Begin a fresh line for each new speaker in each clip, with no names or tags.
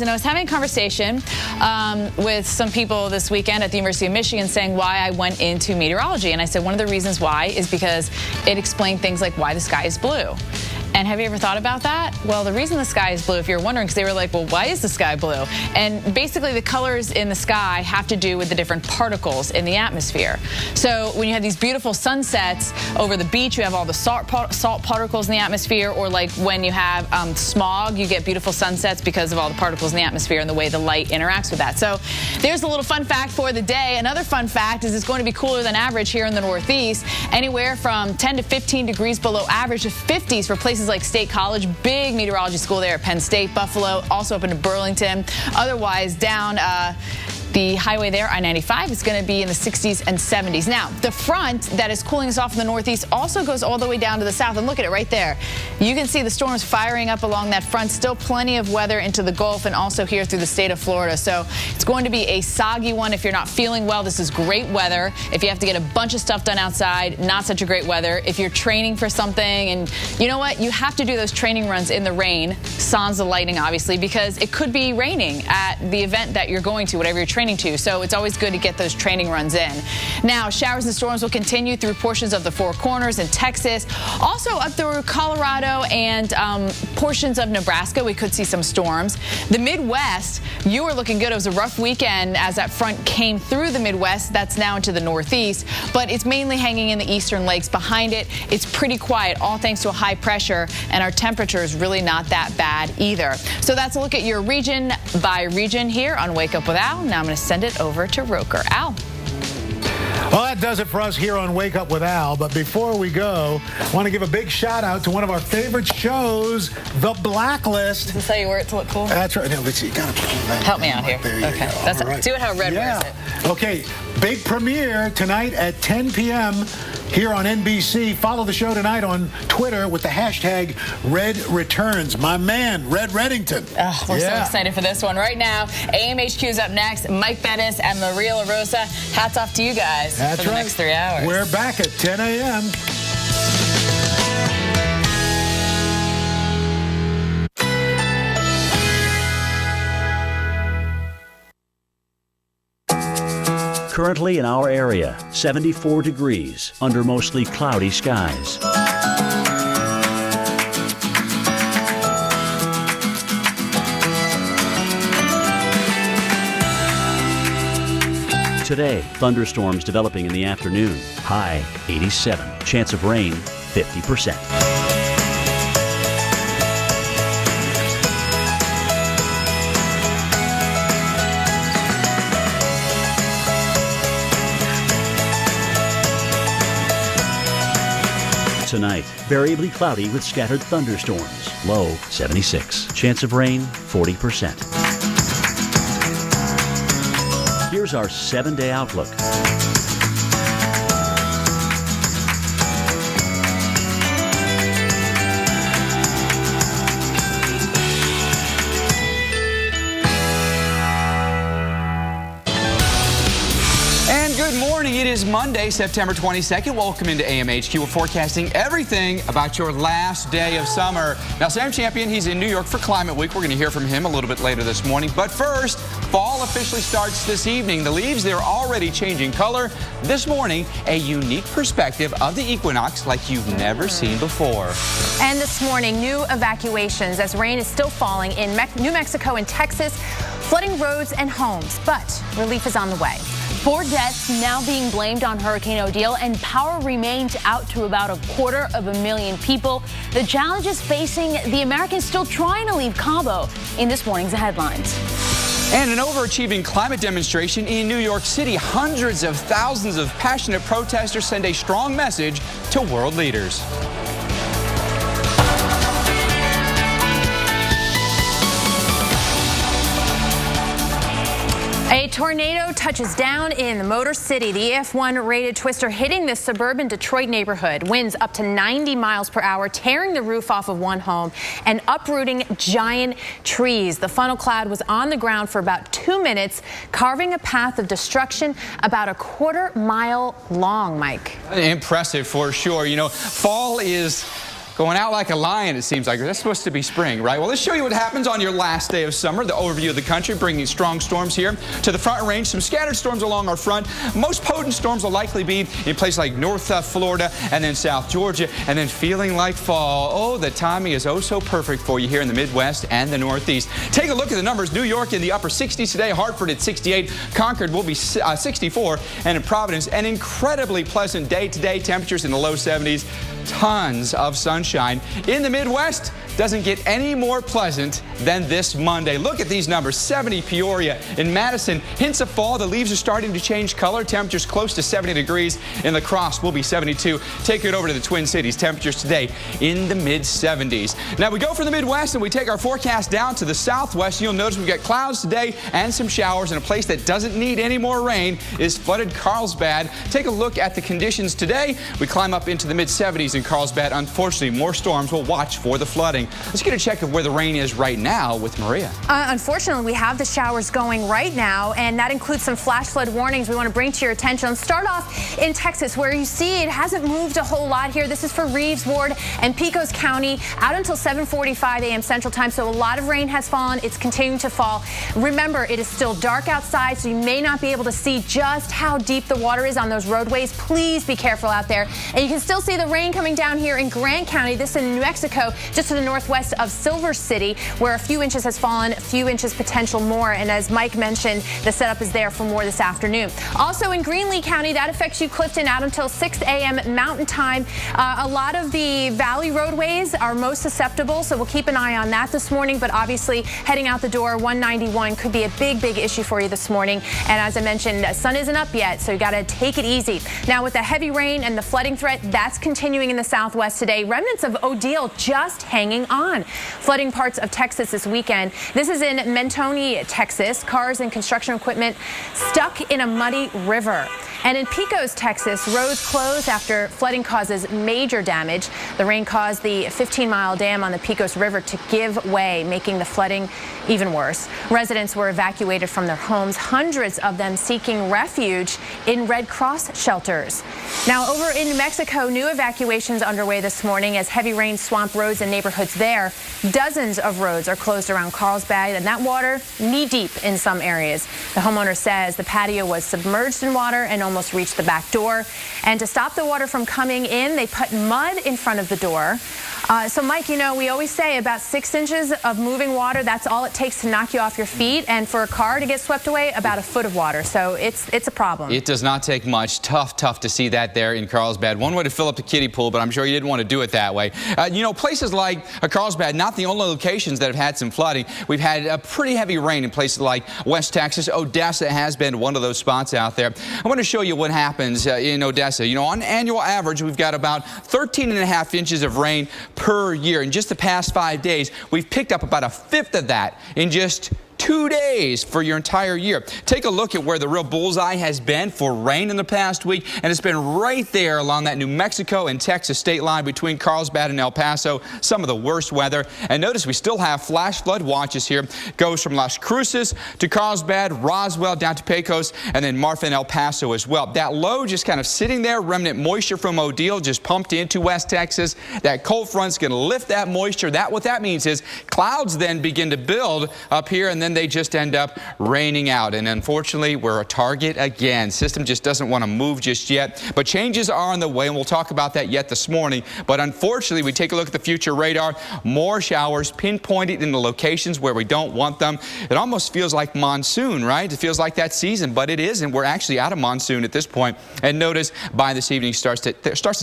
And I was having a conversation with some people this weekend at the University of Michigan saying why I went into meteorology. And I said one of the reasons why is because it explained things like why the sky is blue. And have you ever thought about that? Well, the reason the sky is blue, if you're wondering, because they were like, well, why is the sky blue? And basically the colors in the sky have to do with the different particles in the atmosphere. So when you have these beautiful sunsets over the beach, you have all the salt particles in the atmosphere, or like when you have smog, you get beautiful sunsets because of all the particles in the atmosphere and the way the light interacts with that. So there's a little fun fact for the day. Another fun fact is it's going to be cooler than average here in the Northeast, anywhere from 10 to 15 degrees below average to 50s for places like State College, big meteorology school there at Penn State, Buffalo, also up into Burlington. Otherwise, down the highway there, I-95, is going to be in the 60s and 70s. Now, the front that is cooling us off in the Northeast also goes all the way down to the south. And look at it right there. You can see the storms firing up along that front. Still plenty of weather into the Gulf and also here through the state of Florida. So it's going to be a soggy one. If you're not feeling well, this is great weather. If you have to get a bunch of stuff done outside, not such a great weather. If you're training for something, and you know what? You have to do those training runs in the rain, sans the lightning, obviously, because it could be raining at the event that you're going to, whatever you're training to. So it's always good to get those training runs in. Now, showers and storms will continue through portions of the Four Corners in Texas, also up through Colorado and portions of Nebraska. We could see some storms. The Midwest, you were looking good. It was a rough weekend as that front came through the Midwest. That's now into the Northeast, but it's mainly hanging in the eastern lakes. Behind it, it's pretty quiet, all thanks to a high pressure, and our temperature is really not that bad either. So that's a look at your region by region here on Wake Up with Al. Now I'm going to send it over to Roker. Al.
Well, that does it for us here on Wake Up with Al. But before we go, I want to give a big shout out to one of our favorite shows, The Blacklist.
Does this how you wear it to look cool?
That's right. No, let's see. You gotta put that.
Help me out here.
There you
okay.
go.
That's
right.
Do it how Red wears it.
Okay. Big premiere tonight at 10 p.m. here on NBC. Follow the show tonight on Twitter with the hashtag #RedReturns. My man, Red Reddington.
Oh, we're so excited for this one. Right now, AMHQ is up next. Mike Bettis and Maria LaRosa. Hats off to you guys for the next 3 hours.
We're back at 10 a.m.
Currently in our area, 74 degrees under mostly cloudy skies. Today, thunderstorms developing in the afternoon. High 87. Chance of rain 50%. Tonight, variably cloudy with scattered thunderstorms. Low 76. Chance of rain 40%. Here's our 7-day outlook.
It is Monday, September 22nd. Welcome into AMHQ. We're forecasting everything about your last day of summer. Now, Sam Champion, he's in New York for Climate Week. We're going to hear from him a little bit later this morning. But first, fall officially starts this evening. The leaves, they're already changing color. This morning, a unique perspective of the equinox like you've never seen before.
And this morning, new evacuations as rain is still falling in New Mexico and Texas, flooding roads and homes. But relief is on the way. 4 deaths now being blamed on Hurricane Odile, and power remains out to about 250,000 people. The challenges facing the Americans still trying to leave Cabo in this morning's headlines.
And an overachieving climate demonstration in New York City. Hundreds of thousands of passionate protesters send a strong message to world leaders.
A tornado touches down in the Motor City. The EF1 rated twister hitting this suburban Detroit neighborhood. Winds up to 90 miles per hour, tearing the roof off of one home and uprooting giant trees. The funnel cloud was on the ground for about 2 minutes, carving a path of destruction about 1/4 mile long, Mike.
Impressive for sure. You know, fall is Going out like a lion, it seems like. That's supposed to be spring, right? Well, let's show you what happens on your last day of summer. The overview of the country, bringing strong storms here to the front range. Some scattered storms along our front. Most potent storms will likely be in places like North Florida and then South Georgia, and then feeling like fall. Oh, the timing is oh so perfect for you here in the Midwest and the Northeast. Take a look at the numbers. New York in the upper 60s today. Hartford at 68. Concord will be 64. And in Providence, an incredibly pleasant day today. Temperatures in the low 70s. Tons of sunshine. In the Midwest, doesn't get any more pleasant than this Monday. Look at these numbers. 70 Peoria. In Madison, hints of fall. The leaves are starting to change color. Temperatures close to 70 degrees. In La Crosse, will be 72. Take it over to the Twin Cities. Temperatures today in the mid-70s. Now we go from the Midwest and we take our forecast down to the Southwest. You'll notice we've got clouds today and some showers, and a place that doesn't need any more rain is flooded Carlsbad. Take a look at the conditions today. We climb up into the mid-70s in Carlsbad. Unfortunately, more storms will watch for the flooding. Let's get a check of where the rain is right now with Maria.
Unfortunately, we have the showers going right now, and that includes some flash flood warnings we want to bring to your attention. Let's start off in Texas, where you see it hasn't moved a whole lot here. This is for Reeves, Ward, and Pecos County out until 7:45 a.m. Central Time, so a lot of rain has fallen. It's continuing to fall. Remember, it is still dark outside, so you may not be able to see just how deep the water is on those roadways. Please be careful out there. And you can still see the rain coming down here in Grant County. This is in New Mexico, just to the northwest of Silver City, where a few inches has fallen, a few inches potential more. And as Mike mentioned, the setup is there for more this afternoon. Also in Greenlee County, that affects you, Clifton, out until 6 a.m. Mountain Time. A lot of the valley roadways are most susceptible, so we'll keep an eye on that this morning. But obviously, heading out the door, 191 could be a big issue for you this morning. And as I mentioned, the sun isn't up yet, so you got to take it easy. Now, with the heavy rain and the flooding threat, that's continuing in the Southwest today. Remnants of Odile just hanging on. Flooding parts of Texas this weekend. This is in Mentone, Texas. Cars and construction equipment stuck in a muddy river. And in Pecos, Texas, roads closed after flooding causes major damage. The rain caused the 15-mile dam on the Pecos River to give way, making the flooding even worse. Residents were evacuated from their homes, hundreds of them seeking refuge in Red Cross shelters. Now, over in New Mexico, new evacuations underway this morning as heavy rain swamped roads and neighborhoods there. Dozens of roads are closed around Carlsbad, and that water knee-deep in some areas. The homeowner says the patio was submerged in water and almost reached the back door. And to stop the water from coming in, they put mud in front of the door. So, Mike, you know, we always say about 6 inches of moving water, that's all it takes to knock you off your feet. And for a car to get swept away, about a foot of water. So it's a problem.
It does not take much. Tough to see that there in Carlsbad. One way to fill up the kiddie pool, but I'm sure you didn't want to do it that way. You know, places like Carlsbad, not the only locations that have had some flooding. We've had a pretty heavy rain in places like West Texas. Odessa has been one of those spots out there. I want to show you what happens in Odessa. You know, on annual average, we've got about 13.5 inches of rain per year. In just the past 5 days, we've picked up about a fifth of that in just 2 days for your entire year. Take a look at where the real bullseye has been for rain in the past week, and it's been right there along that New Mexico and Texas state line between Carlsbad and El Paso. Some of the worst weather. And notice we still have flash flood watches here. Goes from Las Cruces to Carlsbad, Roswell, down to Pecos, and then Marfa and El Paso as well. That low just kind of sitting there, remnant moisture from Odile just pumped into West Texas. That cold front's going to lift that moisture. What that means is clouds then begin to build up here, and then they just end up raining out. And unfortunately, we're a target again. System just doesn't want to move just yet. But changes are on the way, and we'll talk about that yet this morning. But unfortunately, we take a look at the future radar. More showers pinpointed in the locations where we don't want them. It almost feels like monsoon, right? It feels like that season, but it isn't. We're actually out of monsoon at this point. And notice by this evening starts to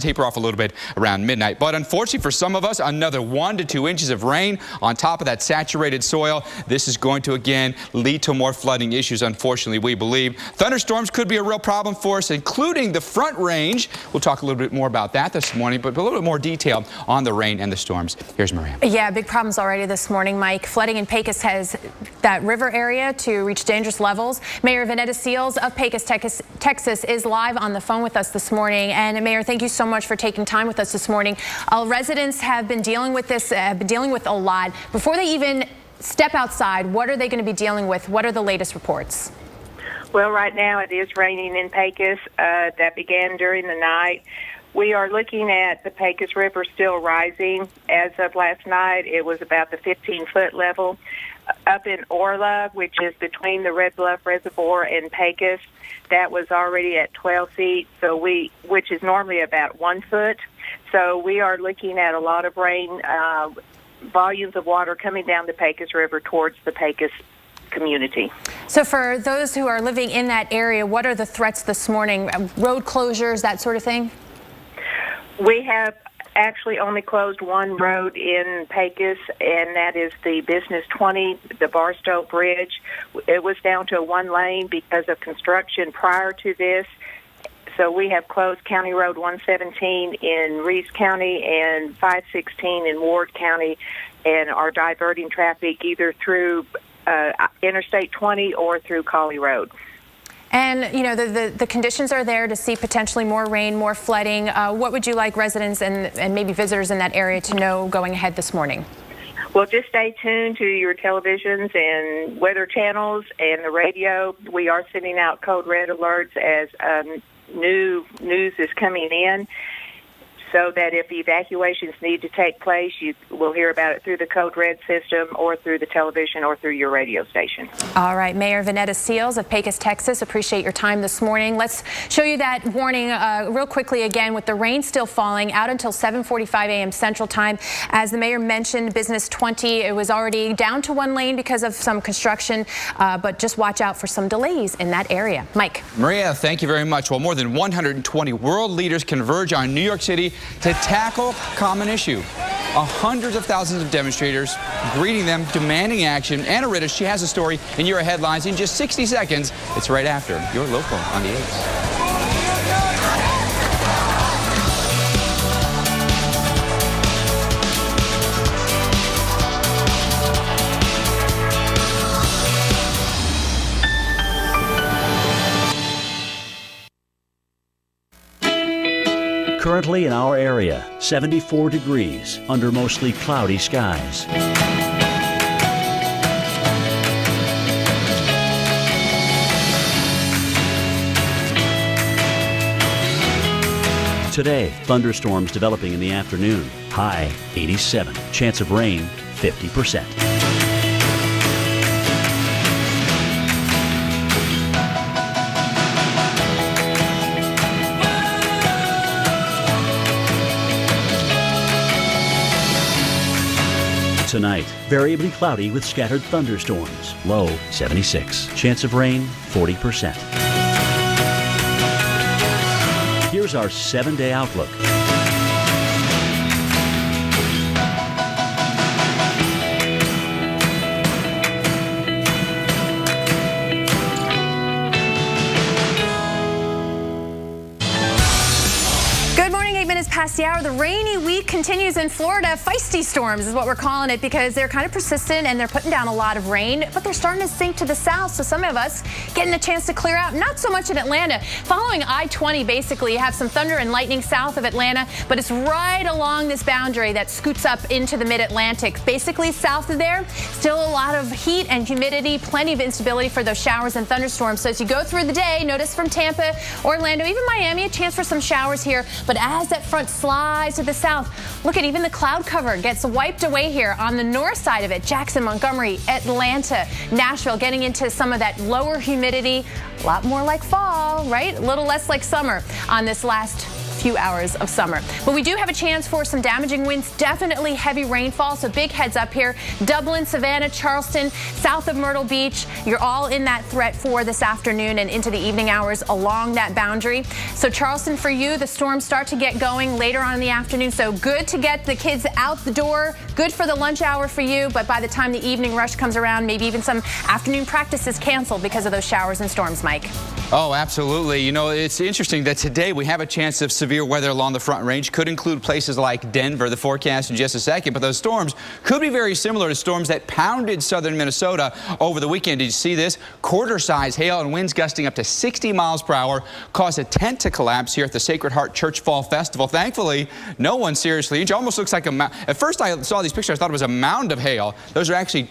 taper off a little bit around midnight. But unfortunately for some of us, another 1 to 2 inches of rain on top of that saturated soil. This is going to again lead to more flooding issues, unfortunately, we believe. Thunderstorms could be a real problem for us, including the Front Range. We'll talk a little bit more about that this morning, but a little bit more detail on the rain and the storms. Here's Maria.
Yeah, big problems already this morning, Mike. Flooding in Pecos has that river area to reach dangerous levels. Mayor Vanetta Seals of Pecos, Texas is live on the phone with us this morning. And Mayor, thank you so much for taking time with us this morning. Residents have been dealing with this, a lot. Before they even step outside, what are they going to be dealing with? What are the latest reports?
Well, right now it is raining in Pecos. That began during the night. We are looking at the Pecos River still rising. As of last night, it was about the 15-foot level. Up in Orla, which is between the Red Bluff Reservoir and Pecos, that was already at 12 feet, which is normally about 1 foot. So we are looking at a lot of rain, volumes of water coming down the Pecos River towards the Pecos community.
So for those who are living in that area, what are the threats this morning? Road closures, that sort of thing?
We have actually only closed one road in Pecos, and that is the Business 20, the Barstow Bridge. It was down to 1 lane because of construction prior to this. So we have closed County Road 117 in Reeves County and 516 in Ward County, and are diverting traffic either through Interstate 20 or through Colley Road.
And, you know, the conditions are there to see potentially more rain, more flooding. What would you like residents and maybe visitors in that area to know going ahead this morning?
Well, just stay tuned to your televisions and weather channels and the radio. We are sending out code red alerts as new news is coming in, so that if evacuations need to take place, you will hear about it through the Code Red system or through the television or through your radio station. All
right, Mayor Vonetta Seals of Pecos, Texas, appreciate your time this morning. Let's show you that warning real quickly again, with the rain still falling out until 7:45 a.m. Central Time. As the mayor mentioned, Business 20, it was already down to 1 lane because of some construction, but just watch out for some delays in that area. Mike.
Maria, thank you very much. Well, more than 120 world leaders converge on New York City to tackle common issue. Hundreds of thousands of demonstrators greeting them, demanding action. Anna Ritta, she has a story in your headlines in just 60 seconds. It's right after Your Local on the 8s.
Currently in our area, 74 degrees under mostly cloudy skies. Today, thunderstorms developing in the afternoon. High 87. Chance of rain 50%. Tonight, variably cloudy with scattered thunderstorms. Low 76. Chance of rain 40%. Here's our 7-day outlook.
Past the hour. The rainy week continues in Florida. Feisty storms is what we're calling it, because they're kind of persistent and they're putting down a lot of rain, but they're starting to sink to the south. So some of us getting a chance to clear out. Not so much in Atlanta. Following I-20, basically, you have some thunder and lightning south of Atlanta, but it's right along this boundary that scoots up into the mid-Atlantic. Basically south of there, still a lot of heat and humidity, plenty of instability for those showers and thunderstorms. So as you go through the day, notice from Tampa, Orlando, even Miami, a chance for some showers here. But as that front slides to the south, look at even the cloud cover gets wiped away here on the north side of it. Jackson, Montgomery, Atlanta, Nashville, getting into some of that lower humidity. A lot more like fall, right? A little less like summer on this last few hours of summer. But we do have a chance for some damaging winds, definitely heavy rainfall, so big heads up here. Dublin, Savannah, Charleston, south of Myrtle Beach, you're all in that threat for this afternoon and into the evening hours along that boundary. So Charleston, for you, the storms start to get going later on in the afternoon, so good to get the kids out the door, good for the lunch hour for you, but by the time the evening rush comes around, maybe even some afternoon practices canceled because of those showers and storms, Mike.
Oh, absolutely. You know, it's interesting that today we have a chance of severe weather along the Front Range. Could include places like Denver, the forecast in just a second, but those storms could be very similar to storms that pounded southern Minnesota over the weekend. Did you see this? Quarter-size hail and winds gusting up to 60 miles per hour caused a tent to collapse here at the Sacred Heart Church Fall Festival. Thankfully, no one seriously injured. It almost looks like a mound. At first I saw these pictures, I thought it was a mound of hail. Those are actually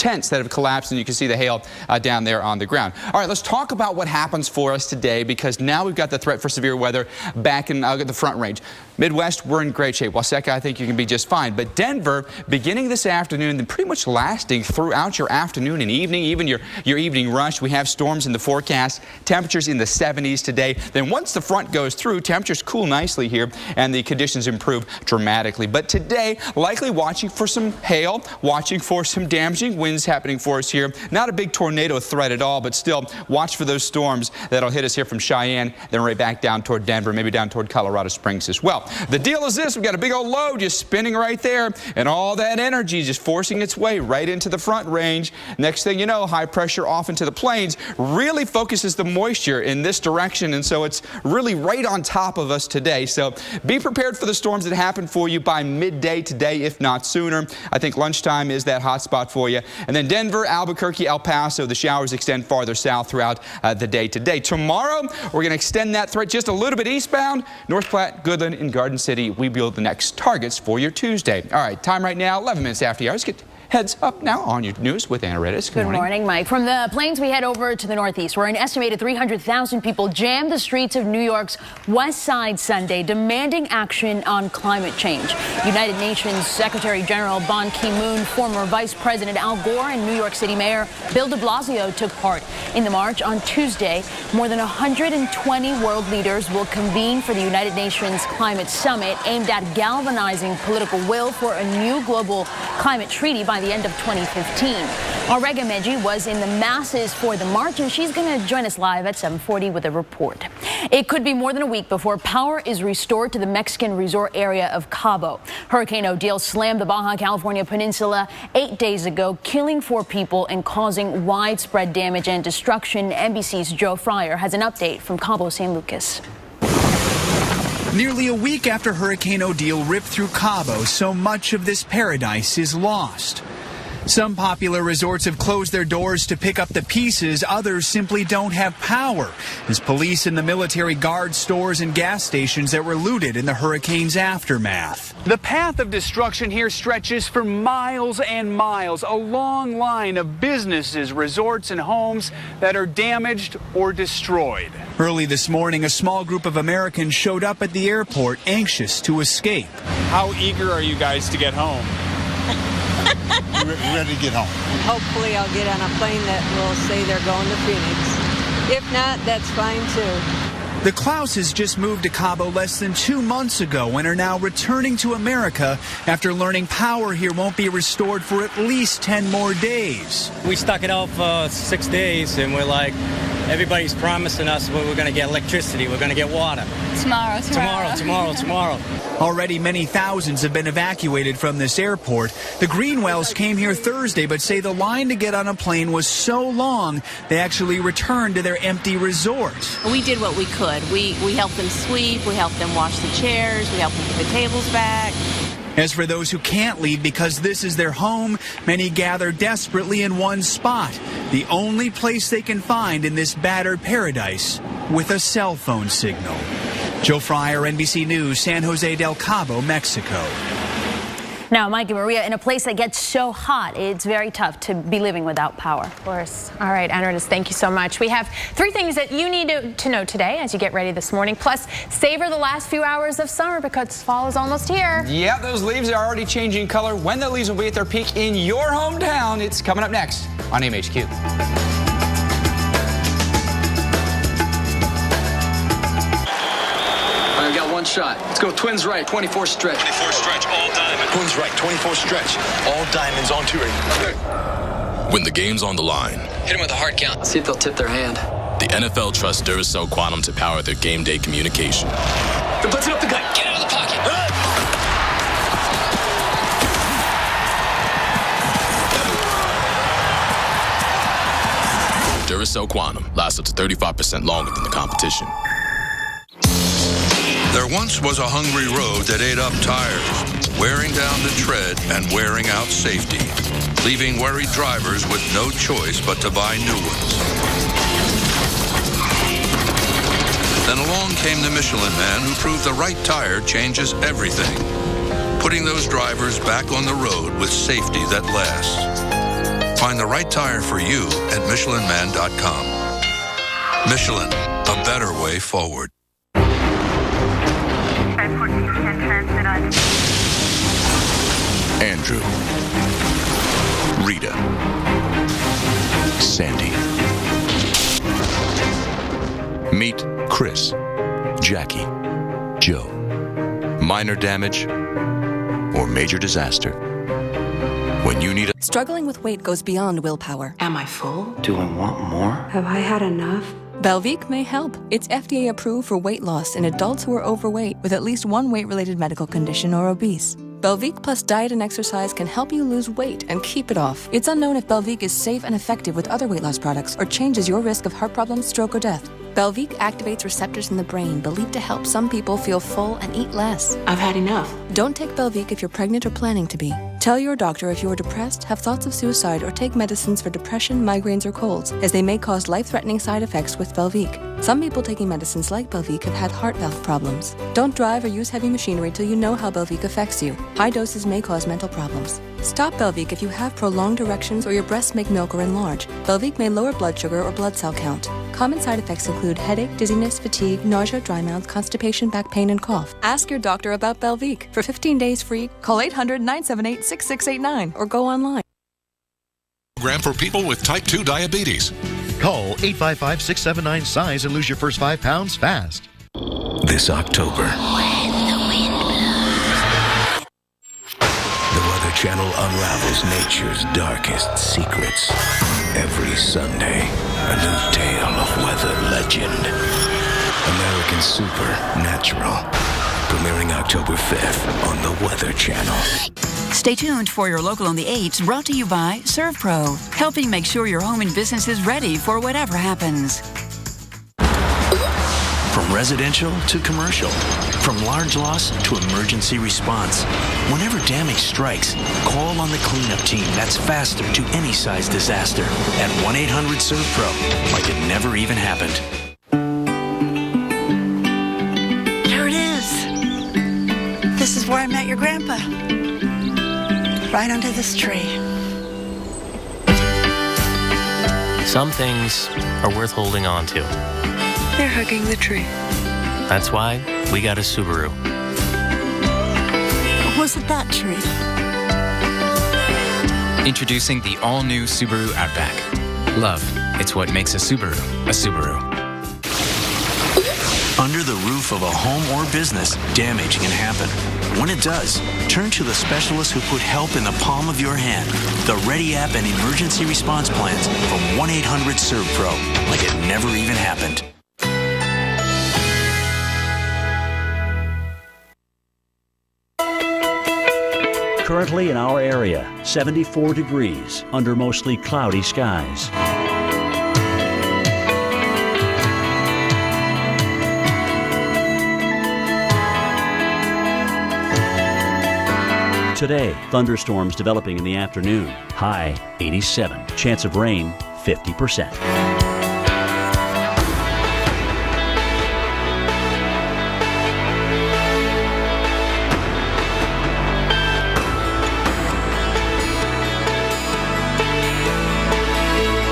tents that have collapsed, and you can see the hail down there on the ground. All right, let's talk about what happens for us today, because now we've got the threat for severe weather back in the Front Range. Midwest, we're in great shape. Waseca, I think you can be just fine. But Denver, beginning this afternoon, then pretty much lasting throughout your afternoon and evening, even your evening rush. We have storms in the forecast, temperatures in the 70s today. Then once the front goes through, temperatures cool nicely here, and the conditions improve dramatically. But today, likely watching for some hail, watching for some damaging winds happening for us here. Not a big tornado threat at all, but still watch for those storms that'll hit us here from Cheyenne, then right back down toward Denver, maybe down toward Colorado Springs as well. The deal is this: we've got a big old low just spinning right there, and all that energy is just forcing its way right into the Front Range. Next thing you know, high pressure off into the plains really focuses the moisture in this direction, and so it's really right on top of us today. So be prepared for the storms that happen for you by midday today, if not sooner. I think lunchtime is that hot spot for you. And then Denver, Albuquerque, El Paso, the showers extend farther south throughout the day today. Tomorrow, we're going to extend that threat just a little bit eastbound. North Platte, Goodland, and Garden City, we build the next targets for your Tuesday. All right, time right now, 11 minutes after the hour. Let's get heads up now on your news with Anna Redis.
Good morning, Mike. From the plains, we head over to the Northeast, where an estimated 300,000 people jammed the streets of New York's West Side Sunday, demanding action on climate change. United Nations Secretary General Ban Ki-moon, former Vice President Al Gore, and New York City Mayor Bill de Blasio took part in the march on Tuesday. More than 120 world leaders will convene for the United Nations Climate Summit, aimed at galvanizing political will for a new global climate treaty by the end of 2015. Marega Meji was in the masses for the march, and she's going to join us live at 7:40 with a report. It could be more than a week before power is restored to the Mexican resort area of Cabo. Hurricane Odile slammed the Baja California peninsula 8 days ago, killing 4 people and causing widespread damage and destruction. NBC's Joe Fryer has an update from Cabo San Lucas.
Nearly a week after Hurricane Odile ripped through Cabo, so much of this paradise is lost. Some popular resorts have closed their doors to pick up the pieces. Others simply don't have power, as police and the military guard stores and gas stations that were looted in the hurricane's aftermath. The path of destruction here stretches for miles and miles, a long line of businesses, resorts, and homes that are damaged or destroyed. Early this morning, a small group of Americans showed up at the airport, anxious to escape. How eager are you guys to get home?
We're ready to get home.
Hopefully I'll get on a plane that will say they're going to Phoenix. If not, that's fine too.
The Klauses just moved to Cabo less than 2 months ago and are now returning to America after learning power here won't be restored for at least 10 more days.
We stuck it out for 6 days, and we're like, everybody's promising us we're going to get electricity, we're going to get water. Tomorrow.
Already many thousands have been evacuated from this airport. The Greenwells came here Thursday, but say the line to get on a plane was so long, they actually returned to their empty resort.
We did what we could. We helped them sweep, we helped them wash the chairs, we helped them put the tables back.
As for those who can't leave because this is their home, many gather desperately in one spot, the only place they can find in this battered paradise with a cell phone signal. Joe Fryer, NBC News, San Jose del Cabo, Mexico.
Now, Mike and Maria, in a place that gets so hot, it's very tough to be living without power.
Of course. All right, Anardis, thank you so much. We have 3 things that you need to know today as you get ready this morning. Plus, savor the last few hours of summer because fall is almost here.
Yeah, those leaves are already changing color. When the leaves will be at their peak in your hometown, it's coming up next on AMHQ.
I've got one shot. Let's go twins right, 24 stretch.
24 stretch, all diamond.
Twins right, 24 stretch, all diamonds on 2 ready.
When the game's on the line.
Hit them with a hard count. See if they'll tip their hand.
The NFL trusts Duracell Quantum to power their game day communication.
They're blitzing up the gut. Get out of the pocket.
Duracell Quantum lasts up to 35% longer than the competition.
There once was a hungry road that ate up tires, wearing down the tread and wearing out safety, leaving worried drivers with no choice but to buy new ones. Then along came the Michelin Man who proved the right tire changes everything, putting those drivers back on the road with safety that lasts. Find the right tire for you at MichelinMan.com. Michelin, a better way forward.
Andrew, Rita, Sandy. Meet Chris, Jackie, Joe. Minor damage or major disaster. When you need a...
Struggling with weight goes beyond willpower.
Am I full? Do I want more?
Have I had enough? Belviq may help. It's FDA approved for weight loss in adults who are overweight with at least one weight-related medical condition or obese. Belviq plus diet and exercise can help you lose weight and keep it off. It's unknown if Belviq is safe and effective with other weight loss products or changes your risk of heart problems, stroke, or death. Belviq activates receptors in the brain believed to help some people feel full and eat less.
I've had enough.
Don't take Belviq if you're pregnant or planning to be. Tell your doctor if you are depressed, have thoughts of suicide, or take medicines for depression, migraines, or colds, as they may cause life-threatening side effects with Belviq. Some people taking medicines like Belviq have had heart valve problems. Don't drive or use heavy machinery till you know how Belviq affects you. High doses may cause mental problems. Stop Belviq if you have prolonged erections or your breasts make milk or enlarge. Belviq may lower blood sugar or blood cell count. Common side effects include headache, dizziness, fatigue, nausea, dry mouth, constipation, back pain, and cough. Ask your doctor about Belviq. For 15 days free, call 800-978-6689 or go online.
Program for people with type 2 diabetes.
Call 855-679-SIZE and lose your first 5 pounds fast.
This October, the Weather Channel unravels nature's darkest secrets. Every Sunday, a new tale of weather legend. American Supernatural. Premiering October 5th on the Weather Channel.
Stay tuned for your local on the 8s, brought to you by ServPro, helping make sure your home and business is ready for whatever happens.
From residential to commercial, from large loss to emergency response. Whenever damage strikes, call on the cleanup team that's faster to any size disaster at 1-800-SERVPRO, like it never even happened.
There it is. This is where I met your grandpa. Right under this tree.
Some things are worth holding on to.
They're hugging the tree.
That's why we got a Subaru.
Was it that tree?
Introducing the all-new Subaru Outback. Love, it's what makes a Subaru a Subaru.
Under the roof of a home or business, damage can happen. When it does, turn to the specialists who put help in the palm of your hand. The Ready App and emergency response plans from 1-800-SERVPRO, like it never even happened.
Currently in our area, 74 degrees under mostly cloudy skies. Today, thunderstorms developing in the afternoon. High 87. Chance of rain 50%.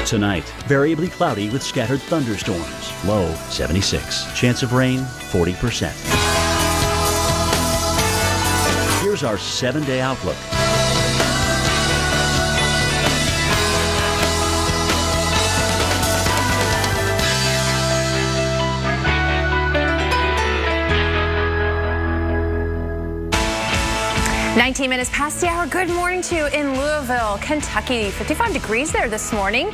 Tonight, variably cloudy with scattered thunderstorms. Low 76. Chance of rain 40%. Here's our 7-day outlook.
Nineteen minutes past the hour. Good morning to you in Louisville, Kentucky. 55 degrees there this morning.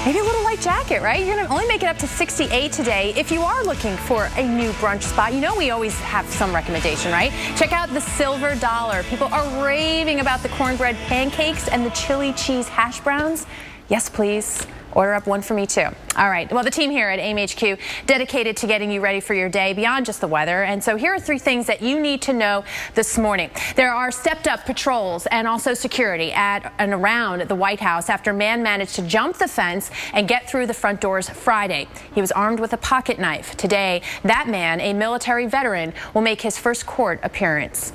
Maybe a little light jacket, right? You're going to only make it up to 68 today. If you are looking for a new brunch spot, you know we always have some recommendation, right? Check out the Silver Dollar. People are raving about the cornbread pancakes and the chili cheese hash browns. Yes, please. Order up one for me, too. All right. Well, the team here at AMHQ dedicated to getting you ready for your day beyond just the weather. And so here are 3 things that you need to know this morning. There are stepped-up patrols and also security at and around the White House after a man managed to jump the fence and get through the front doors Friday. He was armed with a pocket knife. Today, that man, a military veteran, will make his first court appearance.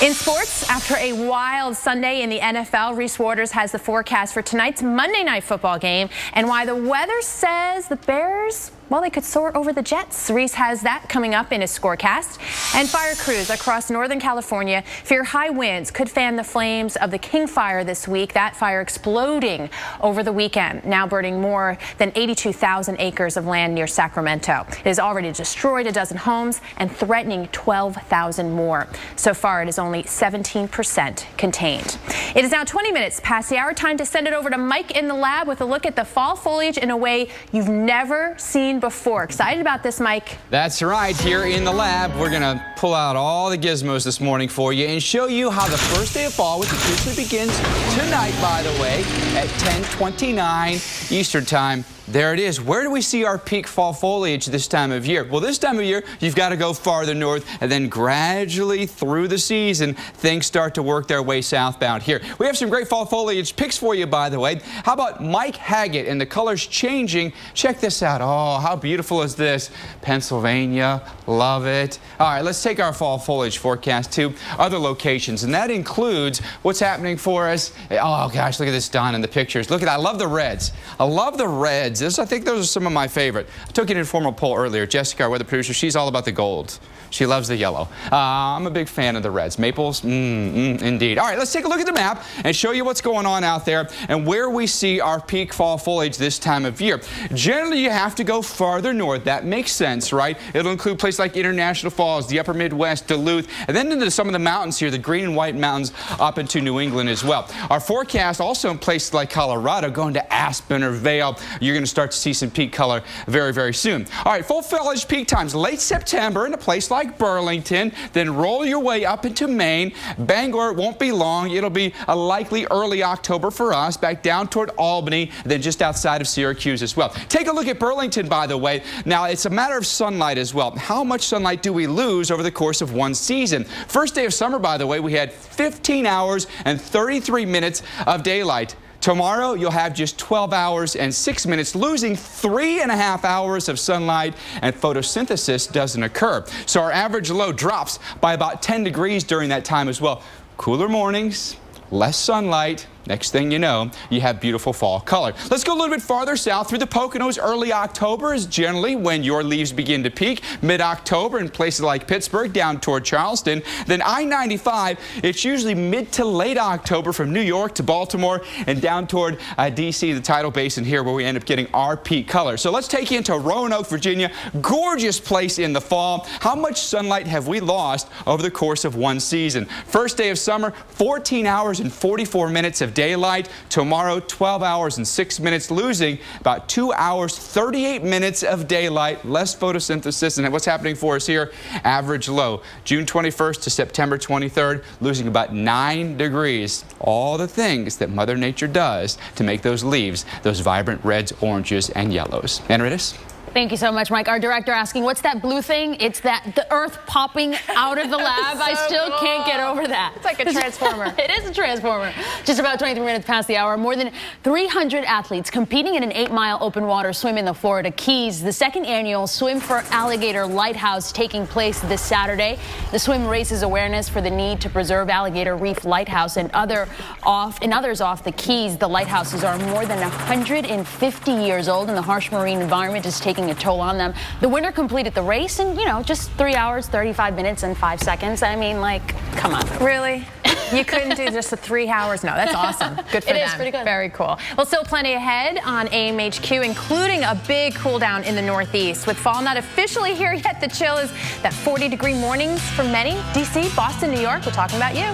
In sports, after a wild Sunday in the NFL, Reese Waters has the forecast for tonight's Monday Night Football game and why the weather says the Bears, well, they could soar over the Jets. Reese has that coming up in his scorecast. And fire crews across Northern California fear high winds could fan the flames of the King Fire this week. That fire exploding over the weekend, now burning more than 82,000 acres of land near Sacramento. It has already destroyed a dozen homes and threatening 12,000 more. So far, it is only 17% contained. It is now 20 minutes past the hour. Time to send it over to Mike in the lab with a look at the fall foliage in a way you've never seen before. Excited about this, Mike?
That's right. Here in the lab, we're going to pull out all the gizmos this morning for you and show you how the first day of fall, which officially begins tonight, by the way, at 10:29 Eastern Time. There it is. Where do we see our peak fall foliage this time of year? Well, this time of year, you've got to go farther north, and then gradually through the season, things start to work their way southbound here. We have some great fall foliage pics for you, by the way. How about Mike Haggett and the colors changing? Check this out. Oh, how beautiful is this? Pennsylvania, love it. All right, let's take our fall foliage forecast to other locations, and that includes what's happening for us. Oh, gosh, look at this, Don, in the pictures. Look at that. I love the reds. I love the reds. I think those are some of my favorite. I took an informal poll earlier. Jessica, our weather producer, she's all about the gold. She loves the yellow. I'm a big fan of the reds. Maples, indeed. All right, let's take a look at the map and show you what's going on out there and where we see our peak fall foliage this time of year. Generally, you have to go farther north. That makes sense, right? It'll include places like International Falls, the upper Midwest, Duluth, and then into some of the mountains here, the green and white mountains up into New England as well. Our forecast also in places like Colorado, going to Aspen or Vail, you're going to start to see some peak color very, very soon. All right, full foliage peak times late September in a place like Burlington, then roll your way up into Maine. Bangor won't be long. It'll be a likely early October for us, back down toward Albany, then just outside of Syracuse as well. Take a look at Burlington, by the way. Now, it's a matter of sunlight as well. How much sunlight do we lose over the course of one season? First day of summer, by the way, we had 15 hours and 33 minutes of daylight. Tomorrow, you'll have just 12 hours and 6 minutes, losing 3.5 hours of sunlight, and photosynthesis doesn't occur. So our average low drops by about 10 degrees during that time as well. Cooler mornings, less sunlight. Next thing you know, you have beautiful fall color. Let's go a little bit farther south through the Poconos. Early October is generally when your leaves begin to peak. Mid-October in places like Pittsburgh down toward Charleston. Then I-95, it's usually mid to late October from New York to Baltimore and down toward D.C., the tidal basin here where we end up getting our peak color. So let's take you into Roanoke, Virginia. Gorgeous place in the fall. How much sunlight have we lost over the course of one season? First day of summer, 14 hours and 44 minutes of daylight. Tomorrow, 12 hours and 6 minutes, losing about 2 hours, 38 minutes of daylight, less photosynthesis. And what's happening for us here? Average low, June 21st to September 23rd, losing about 9 degrees. All the things that Mother Nature does to make those leaves, those vibrant reds, oranges, and yellows. Anaritis?
Thank you so much, Mike. Our director asking, what's that blue thing? It's that the earth popping out of the lab. So I still can't get over that.
It's like a transformer.
It is a transformer. Just about 23 minutes past the hour. More than 300 athletes competing in an 8-mile open water swim in the Florida Keys. The second annual Swim for Alligator Lighthouse taking place this Saturday. The swim raises awareness for the need to preserve Alligator Reef Lighthouse and others off the Keys. The lighthouses are more than 150 years old, and the harsh marine environment is taking a toll on them. The winner completed the race in, just 3 hours, 35 minutes, and 5 seconds. I mean, like, come on.
Really? You couldn't do just the 3 hours? No, that's awesome. Good for them.
It is pretty good.
Very cool. Well, still plenty ahead on AMHQ, including a big cool down in the Northeast. With fall not officially here yet, the chill is that 40-degree mornings for many. D.C., Boston, New York, we're talking about you.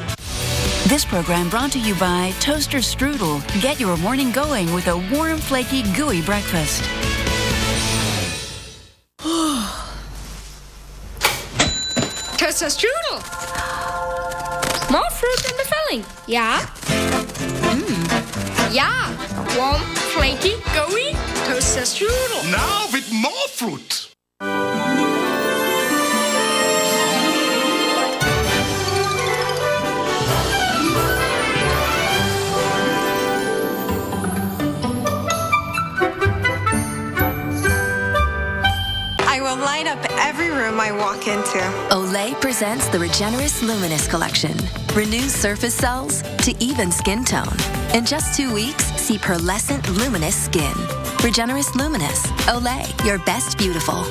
This program brought to you by Toaster Strudel. Get your morning going with a warm, flaky, gooey breakfast.
Toaster Strudel. More fruit in the filling. Yeah? Yeah. Warm, flaky, gooey. Toaster Strudel.
Now with more fruit.
I will light up
every room I walk into.
Olay presents the Regenerist Luminous Collection. Renew surface cells to even skin tone. In just 2 weeks, see pearlescent luminous skin. Regenerist Luminous. Olay, your best beautiful.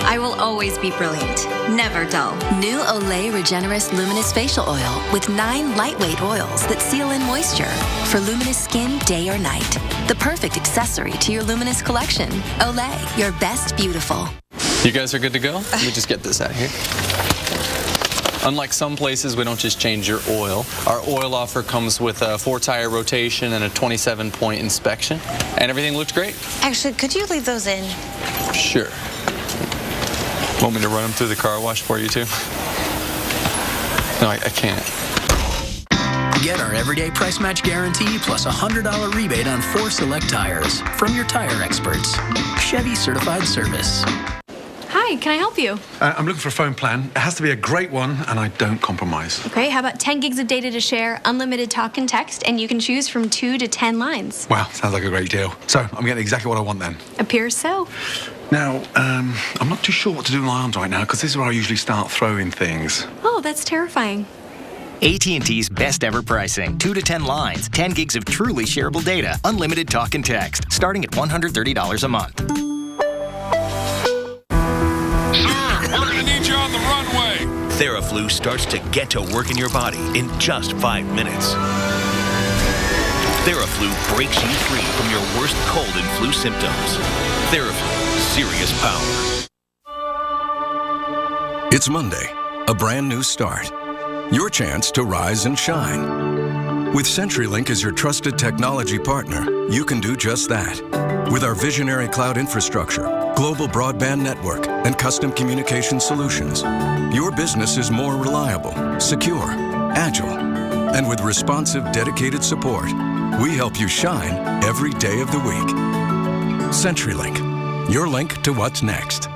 I will always be brilliant, never dull.
New Olay Regenerist Luminous Facial Oil with 9 lightweight oils that seal in moisture for luminous skin day or night. The perfect accessory to your luminous collection. Olay, your best beautiful.
You guys are good to go? Let me just get this out here. Unlike some places, we don't just change your oil. Our oil offer comes with a 4-tire rotation and a 27-point inspection. And everything looks great.
Actually, could you leave those in?
Sure. Want me to run them through the car wash for you, too? No, I can't.
Get our everyday price match guarantee plus a $100 rebate on 4 select tires from your tire experts. Chevy Certified Service.
Hi, can I help you?
I'm looking for a phone plan. It has to be a great one, and I don't compromise.
Okay, how about 10 gigs of data to share, unlimited talk and text, and you can choose from 2 to 10 lines.
Wow, sounds like a great deal. So I'm getting exactly what I want then.
Appears so.
Now, I'm not too sure what to do with my arms right now, because this is where I usually start throwing things.
Oh, that's terrifying.
AT&T's best ever pricing. 2 to 10 lines, 10 gigs of truly shareable data, unlimited talk and text, starting at $130 a month.
On the runway.
Theraflu starts to get to work in your body in just 5 minutes. Theraflu breaks you free from your worst cold and flu symptoms. Theraflu, serious power.
It's Monday, a brand new start. Your chance to rise and shine. With CenturyLink as your trusted technology partner, you can do just that. With our visionary cloud infrastructure, global broadband network, and custom communication solutions, your business is more reliable, secure, agile, and with responsive, dedicated support, we help you shine every day of the week. CenturyLink, your link to what's next.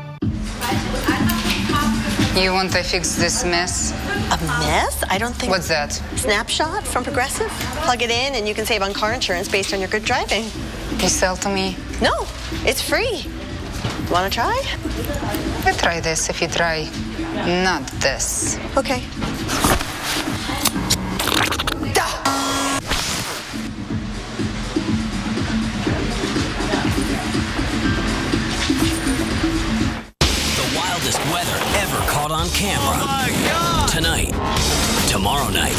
You want to fix this mess?
A mess? I don't think...
What's that?
Snapshot from Progressive. Plug it in and you can save on car insurance based on your good driving.
You sell to me?
No, it's free. Want to try?
We'll try this if you try not this.
Okay.
Weather ever caught on camera. Oh my God. Tonight, tomorrow night,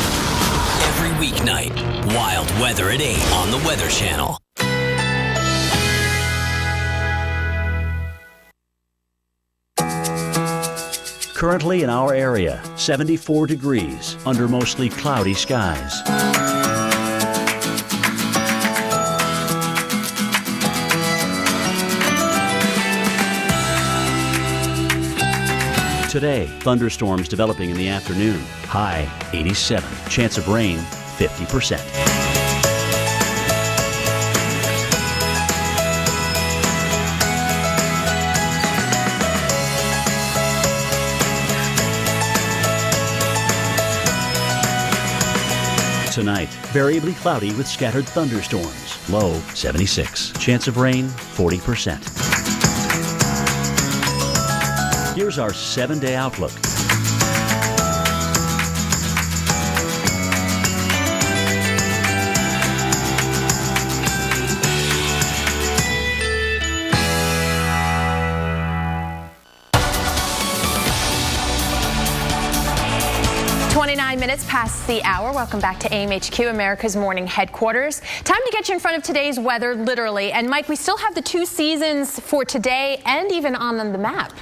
every weeknight, wild weather at 8 on the Weather Channel.
Currently in our area, 74 degrees under mostly cloudy skies. Today, thunderstorms developing in the afternoon. High 87. Chance of rain 50%. Tonight, variably cloudy with scattered thunderstorms. Low 76. Chance of rain 40%. Here's our 7-day outlook.
Minutes past the hour. Welcome back to AMHQ, America's morning headquarters. Time to get you in front of today's weather, literally. And Mike, we still have the 2 seasons for today and even on the map.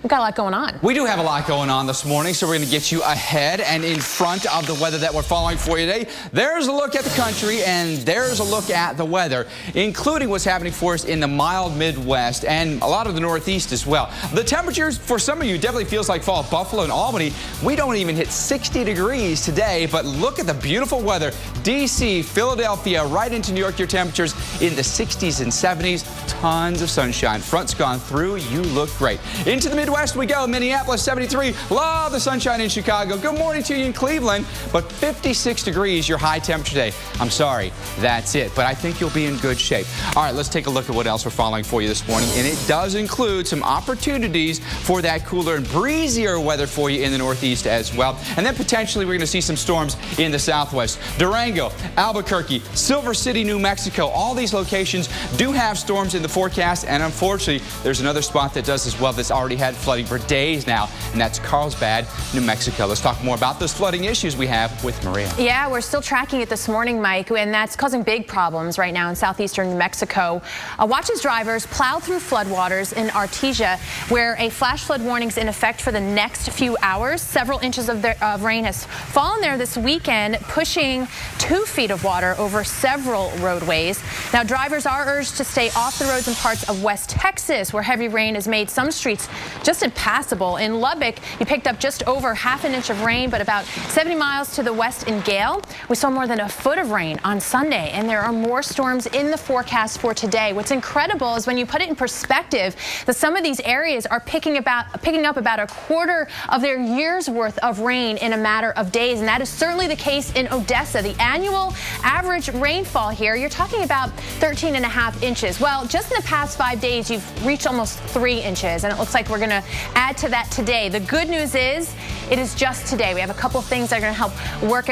We've got a lot going on.
We do have a lot going on this morning, so we're going to get you ahead and in front of the weather that we're following for you today. There's a look at the country, and there's a look at the weather, including what's happening for us in the mild Midwest and a lot of the Northeast as well. The temperatures, for some of you, definitely feels like fall. Buffalo and Albany, we don't even hit 60 degrees today, but look at the beautiful weather. D.C., Philadelphia, right into New York, your temperatures in the 60s and 70s. Tons of sunshine. Front's gone through. You look great. Into the Midwest we go. Minneapolis 73. Love the sunshine in Chicago. Good morning to you in Cleveland. But 56 degrees your high temperature today. I'm sorry, that's it. But I think you'll be in good shape. All right, let's take a look at what else we're following for you this morning. And it does include some opportunities for that cooler and breezier weather for you in the Northeast as well. And then potentially we're going to see some storms in the Southwest. Durango, Albuquerque, Silver City, New Mexico. All these locations do have storms in the forecast. And unfortunately, there's another spot that does as well that's already had flooding for days now. And that's Carlsbad, New Mexico. Let's talk more about those flooding issues we have with Maria.
Yeah, we're still tracking it this morning, Mike, and that's causing big problems right now in southeastern New Mexico. Watch as drivers plow through floodwaters in Artesia, where a flash flood warning is in effect for the next few hours. Several inches of rain has fallen there this weekend, pushing 2 feet of water over several roadways. Now, drivers are urged to stay off the roads in parts of West Texas, where heavy rain has made some streets just impassable. In Lubbock, you picked up just over half an inch of rain, but about 70 miles to the west in Gale, we saw more than a foot of rain on Sunday, and there are more storms in the forecast for today. What's incredible is when you put it in perspective that some of these areas are picking up about a quarter of their year's worth of rain in a matter of days, and that is certainly the case in Odessa. The annual average rainfall here, you're talking about 13.5 inches. Well, just in the past 5 days, you've reached almost 3 inches, and it looks like we're going to add to that today. The good news is it is just today. We have a couple things that are going to help work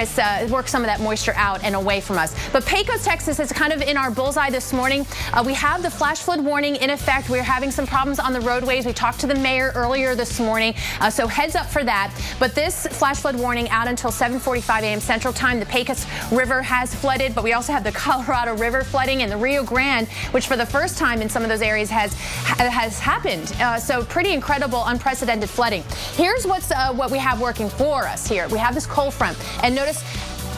some of that moisture out and away from us. But Pecos, Texas is kind of in our bullseye this morning. We have the flash flood warning in effect. We're having some problems on the roadways. We talked to the mayor earlier this morning, so heads up for that. But this flash flood warning out until 7:45 a.m. Central Time. The Pecos River has flooded, but we also have the Colorado River flooding and the Rio Grande, which for the first time in some of those areas has happened. So pretty incredible, unprecedented flooding. Here's what we have working for us here. We have this cold front, and notice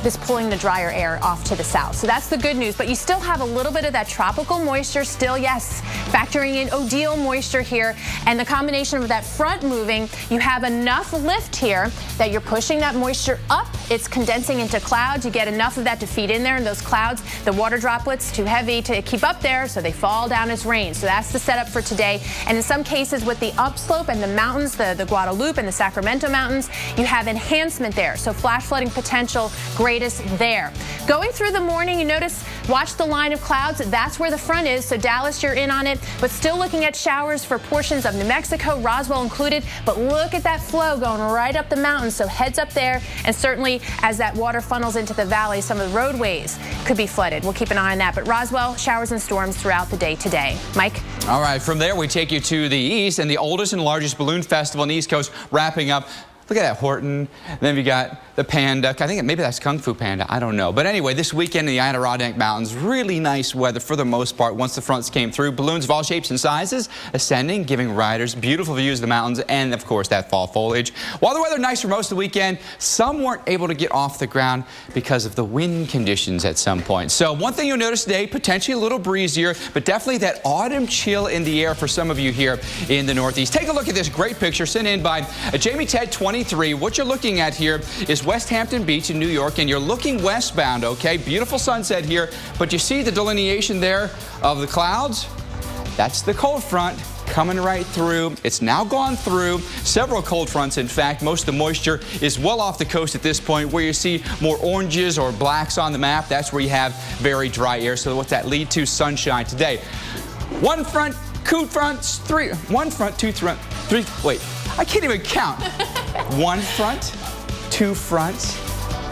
this pulling the drier air off to the south. So that's the good news, but you still have a little bit of that tropical moisture still, yes, factoring in Odile moisture here, and the combination of that front moving, you have enough lift here that you're pushing that moisture up. It's condensing into clouds. You get enough of that to feed in there, and those clouds, the water droplets, too heavy to keep up there, so they fall down as rain. So that's the setup for today. And in some cases with the upslope and the mountains, the Guadalupe and the Sacramento Mountains, you have enhancement there. So flash flooding potential greatest there. Going through the morning, you notice, watch the line of clouds. That's where the front is. So Dallas, you're in on it, but still looking at showers for portions of New Mexico, Roswell included. But look at that flow going right up the mountains. So heads up there. And certainly as that water funnels into the valley, some of the roadways could be flooded. We'll keep an eye on that. But Roswell, showers and storms throughout the day today. Mike?
All right, from there we take you to the east, and the oldest and largest balloon festival on the East Coast wrapping up. Look at that, Horton. Then we got the Panda. I think maybe that's Kung Fu Panda. I don't know. But anyway, this weekend in the Adirondack Mountains, really nice weather for the most part once the fronts came through. Balloons of all shapes and sizes ascending, giving riders beautiful views of the mountains and, of course, that fall foliage. While the weather nice for most of the weekend, some weren't able to get off the ground because of the wind conditions at some point. So one thing you'll notice today, potentially a little breezier, but definitely that autumn chill in the air for some of you here in the Northeast. Take a look at this great picture sent in by Jamie Ted 23. What you're looking at here is West Hampton Beach in New York, and you're looking westbound, okay? Beautiful sunset here, but you see the delineation there of the clouds? That's the cold front coming right through. It's now gone through several cold fronts. In fact, most of the moisture is well off the coast at this point. Where you see more oranges or blacks on the map, that's where you have very dry air. So what's that lead to? Sunshine today. One front, two fronts, three. One front, two front, three. Wait, I can't even count. One front, two fronts,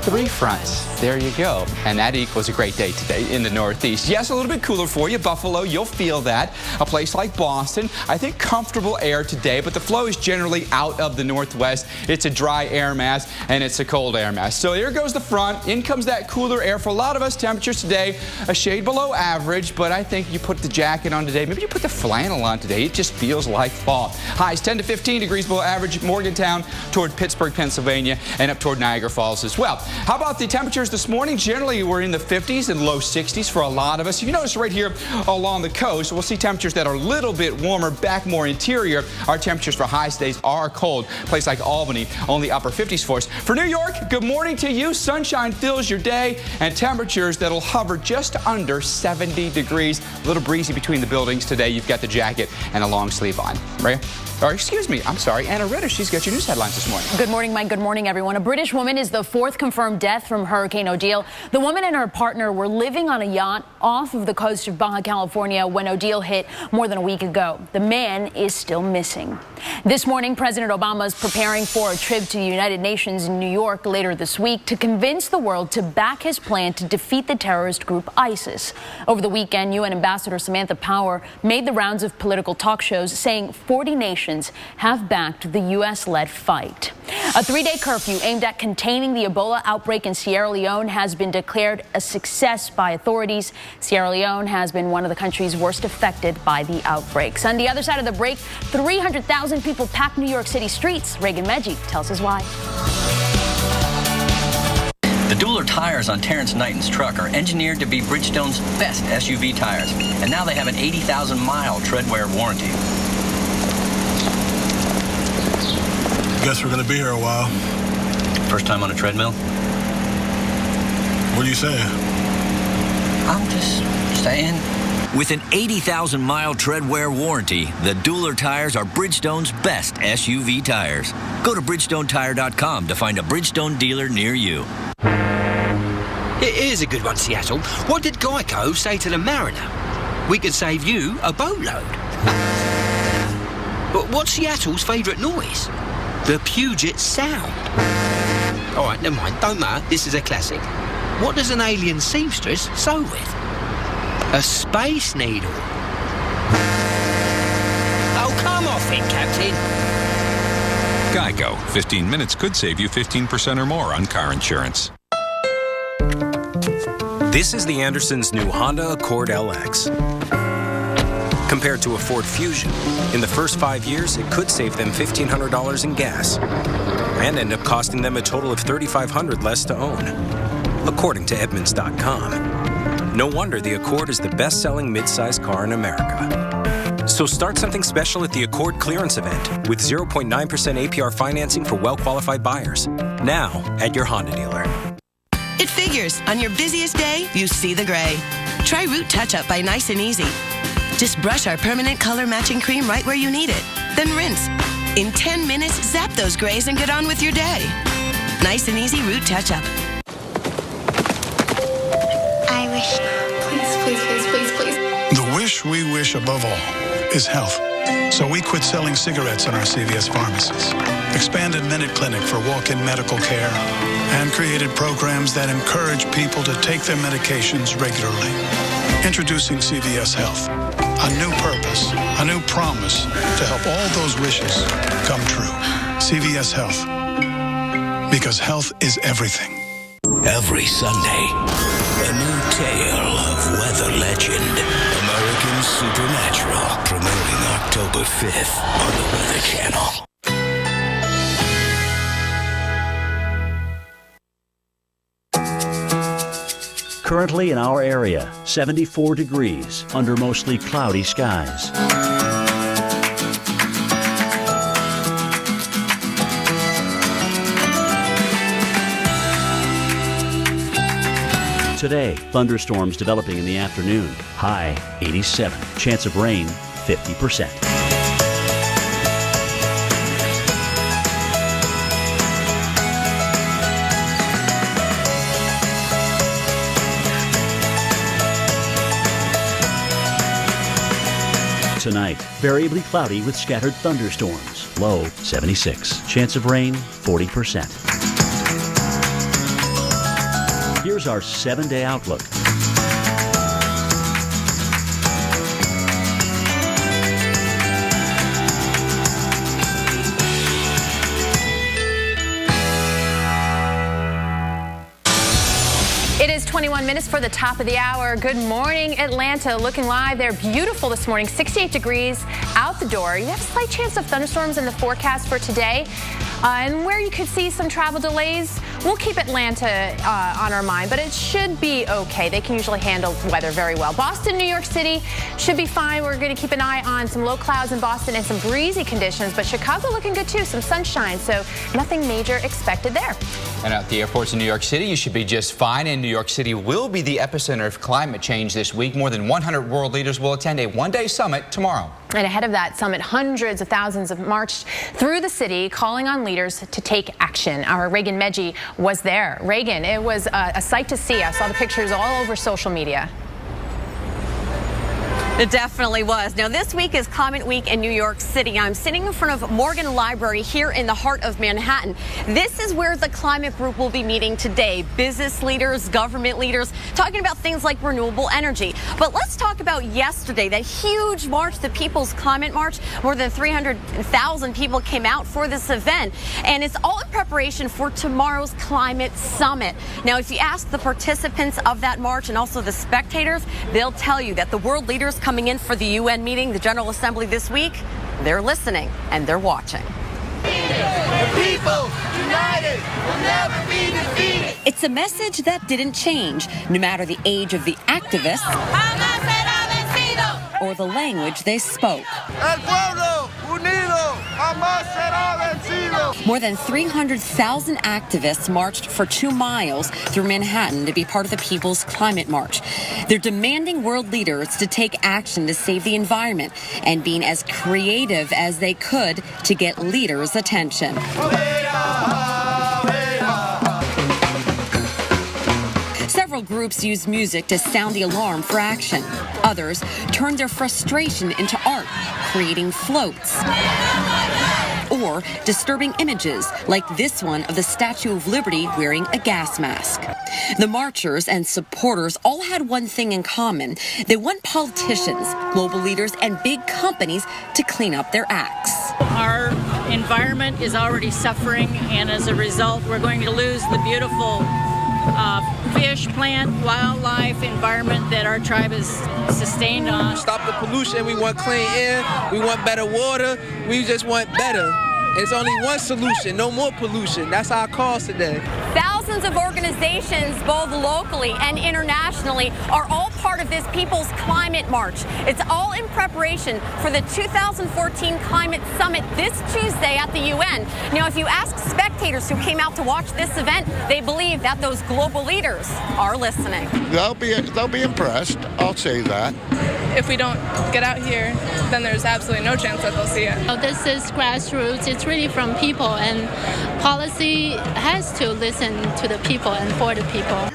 three fronts. There you go. And that equals a great day today in the Northeast. Yes, a little bit cooler for you. Buffalo, you'll feel that. A place like Boston, I think comfortable air today, but the flow is generally out of the Northwest. It's a dry air mass, and it's a cold air mass. So here goes the front. In comes that cooler air. For a lot of us, temperatures today, a shade below average, but I think you put the jacket on today. Maybe you put the flannel on today. It just feels like fall. Highs 10 to 15 degrees below average. Morgantown toward Pittsburgh, Pennsylvania, and up toward Niagara Falls as well. How about the temperatures this morning? Generally, we're in the 50s and low 60s for a lot of us. If you notice right here along the coast, we'll see temperatures that are a little bit warmer, back more interior. Our temperatures for highs days are cold. A place like Albany, only upper 50s for us. For New York, good morning to you. Sunshine fills your day and temperatures that'll hover just under 70 degrees. A little breezy between the buildings today. You've got the jacket and a long sleeve on. Right? Or excuse me, I'm sorry, Anna Ritter, she's got your news headlines this morning.
Good morning, Mike. Good morning, everyone. A British woman is the fourth confirmed death from Hurricane Odile. The woman and her partner were living on a yacht off of the coast of Baja California when Odile hit more than a week ago. The man is still missing. This morning, President Obama is preparing for a trip to the United Nations in New York later this week to convince the world to back his plan to defeat the terrorist group ISIS. Over the weekend, UN Ambassador Samantha Power made the rounds of political talk shows saying 40 nations have backed the U.S.-led fight. A three-day curfew aimed at containing the Ebola outbreak in Sierra Leone has been declared a success by authorities. Sierra Leone has been one of the countries worst affected by the outbreaks. On the other side of the break, 300,000 people packed New York City streets. Reagan Medji tells us why.
The Dueler tires on Terrence Knighton's truck are engineered to be Bridgestone's best SUV tires, and now they have an 80,000-mile tread-wear warranty.
Guess we're gonna be here a while.
First time on a treadmill?
What are you saying?
I'm just saying.
With an 80,000-mile tread-wear warranty, the Dueler tires are Bridgestone's best SUV tires. Go to BridgestoneTire.com to find a Bridgestone dealer near you.
Here's a good one, Seattle. What did Geico say to the Mariner? We could save you a boatload. But what's Seattle's favourite noise? The Puget Sound. All right, never mind. Don't matter. This is a classic. What does an alien seamstress sew with? A space needle. Oh, come off it, Captain.
Geico. 15 minutes could save you 15% or more on car insurance.
This is the Andersons' new Honda Accord LX. Compared to a Ford Fusion, in the first 5 years, it could save them $1,500 in gas and end up costing them a total of $3,500 less to own, according to Edmunds.com. No wonder the Accord is the best-selling midsize car in America. So start something special at the Accord clearance event with 0.9% APR financing for well-qualified buyers. Now at your Honda dealer.
It figures. On your busiest day, you see the gray. Try Root Touch-Up by Nice and Easy. Just brush our permanent color matching cream right where you need it. Then rinse. In 10 minutes, zap those grays and get on with your day. Nice and easy Root Touch-Up.
I wish. Please.
The wish we wish above all is health. So we quit selling cigarettes in our CVS pharmacies, expanded Minute Clinic for walk-in medical care, and created programs that encourage people to take their medications regularly. Introducing CVS Health. A new purpose, a new promise to help all those wishes come true. CVS Health. Because health is everything.
Every Sunday, a new tale of weather legend. American Supernatural, premiering October 5th on the Weather Channel.
Currently in our area, 74 degrees under mostly cloudy skies. Today, thunderstorms developing in the afternoon. High 87. Chance of rain 50%. Tonight, variably cloudy with scattered thunderstorms. Low 76. Chance of rain 40%. Here's our 7-day outlook.
It is 21 minutes for the top of the hour. Good morning, Atlanta. Looking live. They're beautiful this morning. 68 degrees out the door. You have a slight chance of thunderstorms in the forecast for today. And where you could see some travel delays, we'll keep Atlanta on our mind, but it should be okay. They can usually handle weather very well. Boston, New York City should be fine. We're going to keep an eye on some low clouds in Boston and some breezy conditions, but Chicago looking good too, some sunshine, so nothing major expected there.
And at the airports in New York City, you should be just fine. And New York City will be the epicenter of climate change this week. More than 100 world leaders will attend a one-day summit tomorrow.
And ahead of that summit, hundreds of thousands have marched through the city, calling on leaders to take action. Our Reagan Medji was there. Reagan, it was a sight to see. I saw the pictures all over social media.
It definitely was. Now, this week is Climate Week in New York City. I'm sitting in front of Morgan Library here in the heart of Manhattan. This is where the climate group will be meeting today. Business leaders, government leaders, talking about things like renewable energy. But let's talk about yesterday, that huge march, the People's Climate March. More than 300,000 people came out for this event. And it's all in preparation for tomorrow's Climate Summit. Now, if you ask the participants of that march and also the spectators, they'll tell you that the world leaders coming in for the UN meeting, the General Assembly this week, they're listening and they're watching.
The people united will never be defeated.
It's a message that didn't change, no matter the age of the activists or the language they spoke.
El pueblo unido jamás será vencido.
More than 300,000 activists marched for 2 miles through Manhattan to be part of the People's Climate March. They're demanding world leaders to take action to save the environment and being as creative as they could to get leaders' attention. Several groups used music to sound the alarm for action. Others turned their frustration into art, creating floats or disturbing images like this one of the Statue of Liberty wearing a gas mask. The marchers and supporters all had one thing in common. They want politicians, global leaders, and big companies to clean up their acts.
Our environment is already suffering, and as a result, we're going to lose the beautiful fish, plant, wildlife environment that our tribe is sustained on.
Stop the pollution. We want clean air. We want better water. We just want better. It's only one solution, no more pollution. That's our cause today.
Thousands of organizations, both locally and internationally, are all part of this People's Climate March. It's all in preparation for the 2014 Climate Summit this Tuesday at the UN. Now, if you ask spectators who came out to watch this event, they believe that those global leaders are listening.
They'll be impressed, I'll say that.
If we don't get out here, then there's absolutely no chance that they'll see it.
This is grassroots. It's really from people, and policy has to listen to the people and for the people.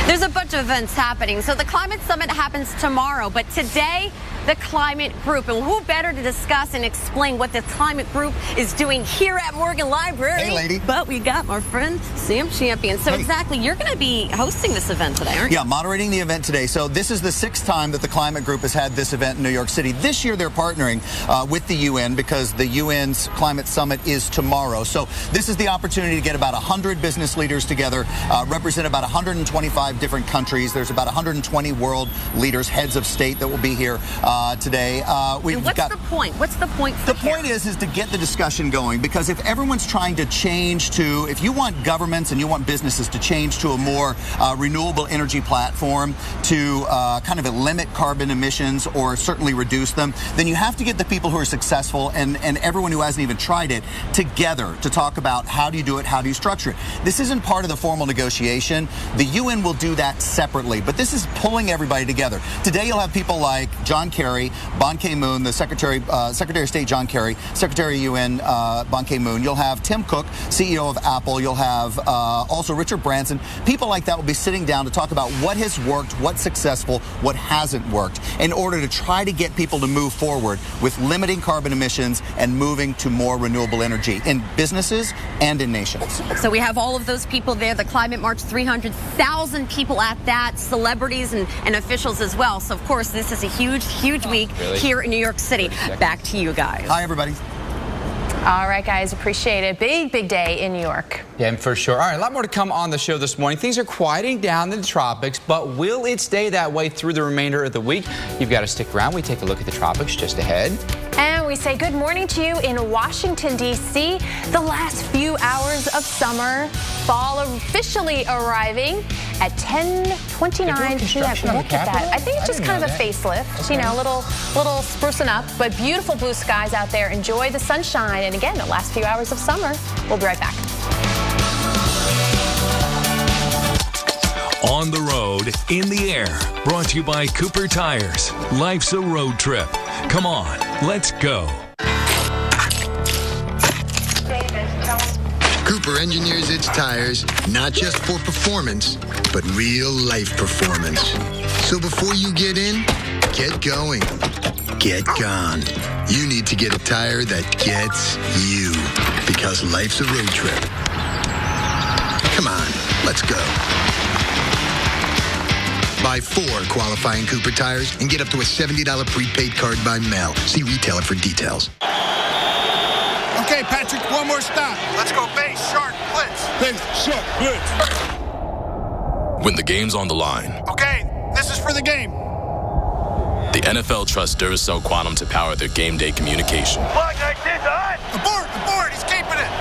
There's a bunch of events happening. So the Climate Summit happens tomorrow, but today, the Climate Group. And who better to discuss and explain what the Climate Group is doing here at Morgan Library?
Hey, lady.
But we got our friend, Sam Champion. So exactly, you're going to be hosting this event today, aren't you?
Yeah, moderating the event today. So this is the 6th time that the Climate Group has had this event in New York City. This year they're partnering with the UN because the UN's Climate Summit is tomorrow. So this is the opportunity to get about 100 business leaders together, represent about 125 different countries. There's about 120 world leaders, heads of state that will be here today.
What's the point? What's the point?
The point is to get the discussion going, because if everyone's trying to change to, if you want governments and you want businesses to change to a more renewable energy platform to kind of limit carbon emissions or certainly reduce them, then you have to get the people who are successful and everyone who hasn't even tried it together to talk about how do you do it, how do you structure it. This isn't part of the formal negotiation. The UN will do that separately, but this is pulling everybody together. Today you'll have people like John Kerry, Ban Ki-moon, the Secretary of State John Kerry, Secretary of UN Ban Ki-moon. You'll have Tim Cook, CEO of Apple. You'll have also Richard Branson. People like that will be sitting down to talk about what has worked, what's successful, what hasn't worked, in order to try to get people to move forward with limiting carbon emissions and moving to more renewable energy in businesses and in nations.
So we have all of those people there. The Climate March, 300,000 people at that, celebrities and officials as well. So, of course, this is a huge week here in New York City. Back to you guys.
Hi, everybody.
All right, guys, appreciate it. Big day in New York.
Yeah, for sure. All right, a lot more to come on the show this morning. Things are quieting down in the tropics, but will it stay that way through the remainder of the week? You've got to stick around. We take a look at the tropics just ahead.
And we say good morning to you in Washington, D.C. The last few hours of summer, fall officially arriving at 10:29 p.m. Look at that. I think it's just kind of a facelift, you know, a little sprucing up, but beautiful blue skies out there. Enjoy the sunshine. And again, the last few hours of summer. We'll be right back.
On the road, in the air. Brought to you by Cooper Tires. Life's a road trip. Come on, let's go.
Cooper engineers its tires not just for performance, but real life performance. So before you get in, get going. Get gone. You need to get a tire that gets you, because life's a road trip. Come on, let's go. Buy 4 qualifying Cooper tires and get up to a $70 prepaid card by mail. See retailer for details.
Okay, Patrick, one more stop. Let's go base, shark, blitz. Base, shark, blitz.
When the game's on the line.
Okay, this is for the game.
The NFL trusts Duracell Quantum to power their game day communication.
Black Knight is on. Abort, he's keeping it.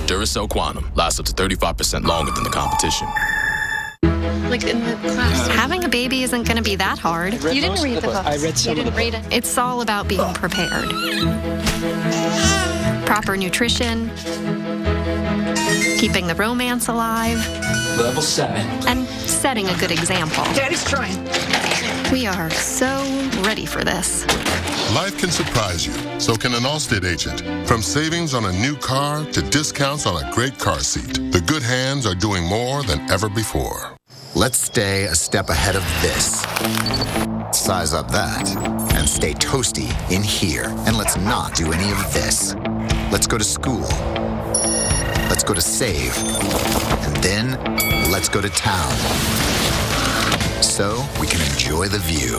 Duracell Quantum lasts up to 35% longer than the competition.
Like in the class, having a baby isn't going to be that hard. You didn't read the book. I read some. You didn't read it. It's all about being prepared. Proper nutrition, keeping the romance alive.
Level 7.
And setting a good example.
Daddy's trying.
We are so ready for this.
Life can surprise you. So can an Allstate agent. From savings on a new car to discounts on a great car seat, the good hands are doing more than ever before.
Let's stay a step ahead of this. Size up that. And stay toasty in here. And let's not do any of this. Let's go to school. Let's go to save. And then let's go to town. So we can enjoy the view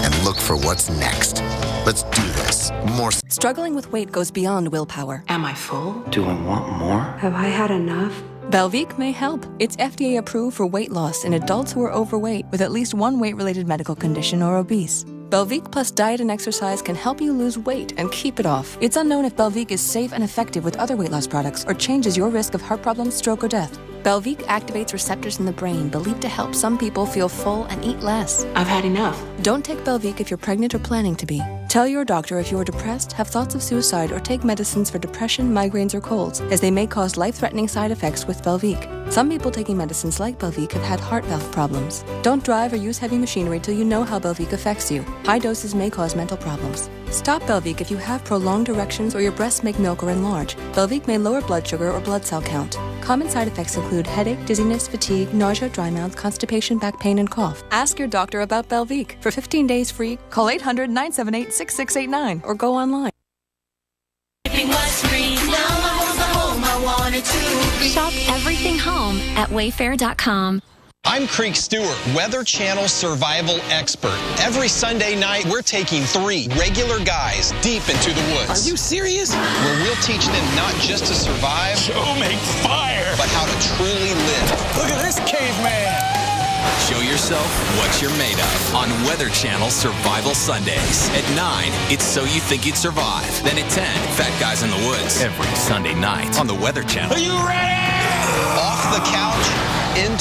and look for what's next. Let's do this. More.
Struggling with weight goes beyond willpower.
Am I full?
Do I want more?
Have I had enough? Belviq may help. It's FDA approved for weight loss in adults who are overweight with at least one weight-related medical condition or obese. Belviq plus diet and exercise can help you lose weight and keep it off. It's unknown if Belviq is safe and effective with other weight loss products or changes your risk of heart problems, stroke, or death. Belviq activates receptors in the brain believed to help some people feel full and eat less.
I've had enough.
Don't take Belviq if you're pregnant or planning to be. Tell your doctor if you are depressed, have thoughts of suicide, or take medicines for depression, migraines, or colds, as they may cause life-threatening side effects with Belviq. Some people taking medicines like Belviq have had heart valve problems. Don't drive or use heavy machinery till you know how Belviq affects you. High doses may cause mental problems. Stop Belviq if you have prolonged erections or your breasts make milk or enlarge. Belviq may lower blood sugar or blood cell count. Common side effects include headache, dizziness, fatigue, nausea, dry mouth, constipation, back pain, and cough. Ask your doctor about Belviq. For 15 days free, call 800-978-6689 or go online.
Shop everything home at Wayfair.com.
I'm Creek Stewart, Weather Channel survival expert. Every Sunday night, we're taking 3 regular guys deep into the woods.
Are you serious?
Where we'll teach them not just to survive,
Show me fire!
but how to truly live.
Look at this caveman!
Show yourself what you're made of on Weather Channel Survival Sundays. At 9, it's So You Think You'd Survive. Then at 10, Fat Guys in the Woods. Every Sunday night on the Weather Channel.
Are you ready? Off the couch, into